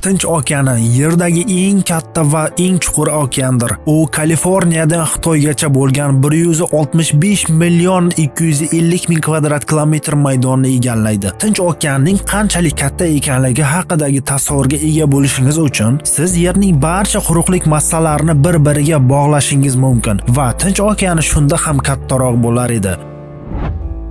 Tinch okeani Yerdagi eng katta va eng chuqur okeandir. U Kaliforniyadan Xitoygacha bo'lgan 165 million 250 ming kvadrat kilometr maydonni egallaydi. Tinch okeanning qanchalik katta ekanligi haqidagi tasavvurga ega bo'lishingiz uchun siz Yerning barcha quruqlik massalarini bir-biriga bog'lashingiz mumkin va Tinch okeani shunda ham kattaroq bo'lar edi.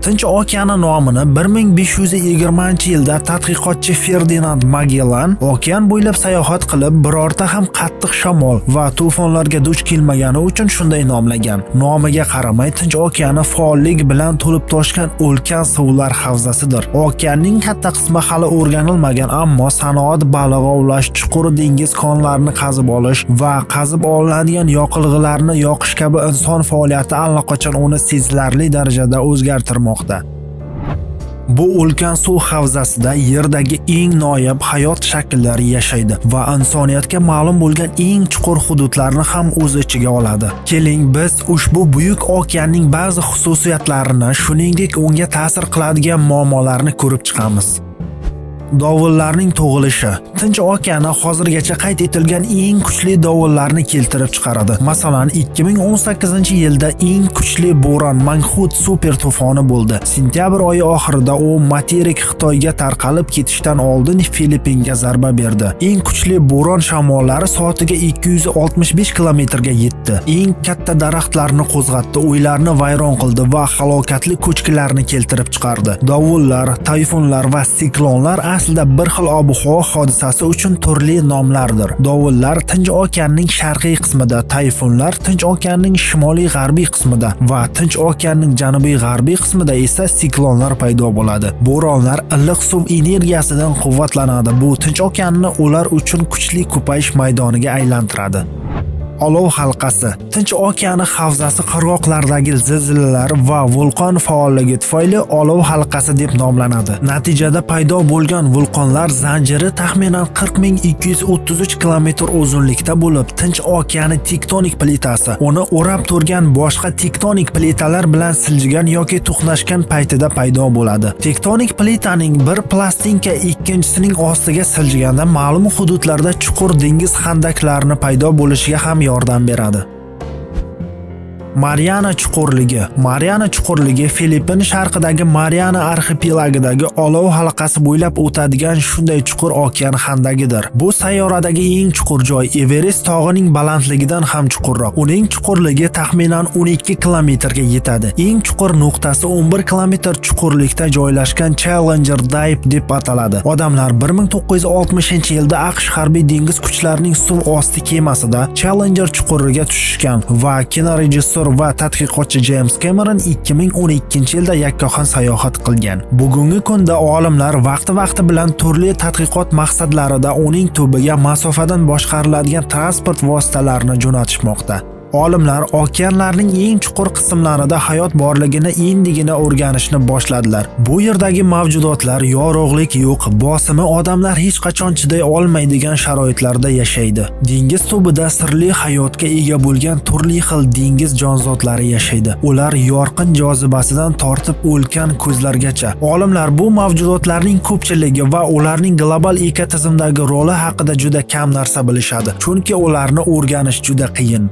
Tinch okeani nomini 1520-yilda tadqiqotchi Ferdinand Magellan okean bo'ylab sayohat qilib, birorta ham qattiq shamol va to'fonlarga duch kelmagani uchun shunday nomlagan. Nomiga qaramay, Tinch okeani faollik bilan to'lib toshgan ulkan suvlar havzasidir. Okeanning katta qismi hali o'rganilmagan, ammo sanoat, baliq ovlash, chuqur dengiz konlarini qazib olish va qazib olinadigan yoqilg'ilarni yoqish kabi inson faoliyati allaqachon uni sezilarli darajada o'zgartirmoqda. Bu ulkan suv havzasida Yerdagi eng noyob hayot shakllari yashaydi va insoniyatga ma'lum bo'lgan eng chuqur hududlarni ham o'z ichiga oladi. Keling, biz ushbu buyuk okeanning ba'zi xususiyatlarini, shuningdek unga ta'sir qiladigan muammolarni ko'rib chiqamiz. Dovullarning tug'ilishi. Tinch okeani hozirgacha qayd etilgan eng kuchli dovullarni keltirib chiqaradi. Masalan, 2018-yilda eng kuchli bo'ron Manxut super to'foni bo'ldi. Sentyabr oyi oxirida u materik Xitoyga tarqalib ketishdan oldin Filippinga zarba berdi. Eng kuchli bo'ron shamollari soatiga 265 kilometrga yetdi. Eng katta daraxtlarni qo'zg'atdi, uylarni vayron qildi va halokatli ko'chkilarni keltirib chiqardi. Dovullar, tayfunlar va siklonlar aslida bir xil ob-havo hodisasi uchun turli nomlardir. Dovullar Tinch okeanining sharqiy qismida, tayfunlar Tinch okeanining shimoliy-g'arbiy qismida va Tinch okeanining janubiy-g'arbiy qismida esa siklonlar paydo bo'ladi. Bo'ronlar iliq suv energiyasidan quvvatlanadi. Bu Tinch okeanini ular uchun kuchli ko'payish maydoniga aylantiradi. Olov halqasi. Tinch okeani havzasi qirg'oqlardagi zilzilalar va vulqon faolligi tufayli olov halqasi deb nomlanadi. Natijada paydo bo'lgan vulqonlar zanjiri taxminan 40.233 kilometr uzunlikda bo'lib, Tinch okeani tektonik plitasi uni o'rab turgan boshqa tektonik plitalar bilan siljigan yoki to'qnashgan paytida paydo bo'ladi. Tektonik plitaning bir plastinka ikkinchisining ostiga siljiganda ma'lum hududlarda chuqur dengiz xandaklarini paydo bo'lishiga ham yordam beradi. Mariana chuqurligi. Mariana chuqurligi Filippin sharqidagi Mariana arxipelagidagi olov halqasi bo'ylab o'tadigan shunday chuqur okean xandagidir. Bu sayyoradagi eng chuqur joy. Everest tog'ining balandligidan ham chuqurroq. Uning chuqurligi taxminan 12 kilometrga yetadi. Eng chuqur nuqtasi 11 kilometr chuqurlikda joylashgan Challenger Deep deb ataladi. Odamlar 1960-yilda AQSh harbiy dengiz kuchlarining suv osti kemasida Challenger chuquriga tushishgan va kinorejissor va tadqiqotchi James Cameron 2012-yilda yakkaxon sayohat qilgan. Bugungi kunda olimlar vaqti bilan turli tadqiqot maqsadlarida uning tubiga masofadan boshqariladigan transport vositalarini jo'natishmoqda. Olimlar okeanlarning eng chuqur qismlarida hayot borligini endigina o'rganishni boshladilar. Bu yerdagi mavjudotlar yorug'lik yo'q, bosimi odamlar hech qachon chiday olmaydigan sharoitlarda yashaydi. Dengiz tubida sirli hayotga ega bo'lgan turli xil dengiz jonzotlari yashaydi. Ular yorqin jozibasidan tortib ulkan ko'zlargacha. Olimlar bu mavjudotlarning ko'pchiligi va ularning global ekotizimdagi roli haqida juda kam narsa bilishadi, chunki ularni o'rganish juda qiyin.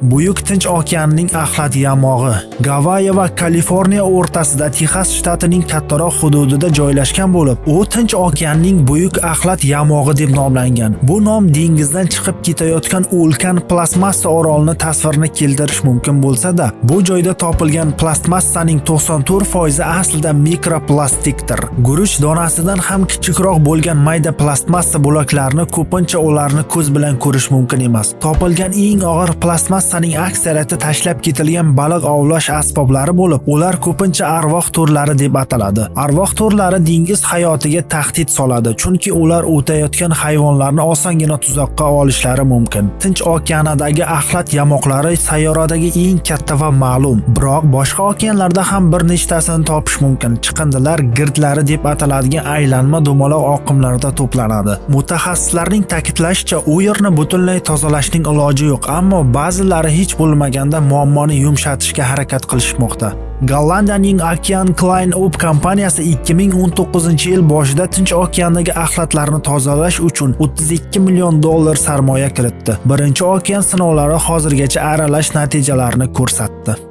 Buyuk Tinch okeanining axlat yamog'i. Gavayi va Kaliforniya o'rtasida Texas shtatining kattaroq hududida joylashgan bo'lib, u Tinch okeanining buyuk axlat yamog'i deb nomlangan. Bu nom dengizdan chiqib ketayotgan ulkan plastmassa orolni tasvirini keltirish mumkin bo'lsa-da, bu joyda topilgan plastmassaning 94% aslida mikroplastikdir. Guruch donasidan ham kichikroq bo'lgan mayda plastmassa bo'laklarini ko'pincha ularni ko'z bilan ko'rish mumkin emas. Topilgan eng og'ir plastmassa Saning aksariyati tashlab ketilgan baliq ovlash asboblari bo'lib, ular ko'pincha arvoh turlari deb ataladi. Arvoh turlari dengiz hayotiga tahdid soladi, chunki ular o'tayotgan hayvonlarni osongina tuzoqqa olishlari mumkin. Tinch okeanidagi axlat yamoqlari sayyoradagi eng katta va ma'lum, biroq boshqa okeanlarda ham bir nechtasini topish mumkin. Chiqindilar girdlari deb ataladigan aylanma dumaloq oqimlarda to'planadi. Mutaxassislarning ta'kidlashicha, u yerni butunlay tozalashning iloji yo'q, ammo ba'zilar Xitoyliklari hech bo'lmaganda muammoni yumshatishga harakat qilishmoqda. Gollandiyaning Okean Clean Up kompaniyasi 2019-yil boshida Tinch okeandagi axlatlarni tozalash uchun $32 million sarmoya kiritdi. Birinchi okean sinovlari hozirgacha aralash natijalarini ko'rsatdi.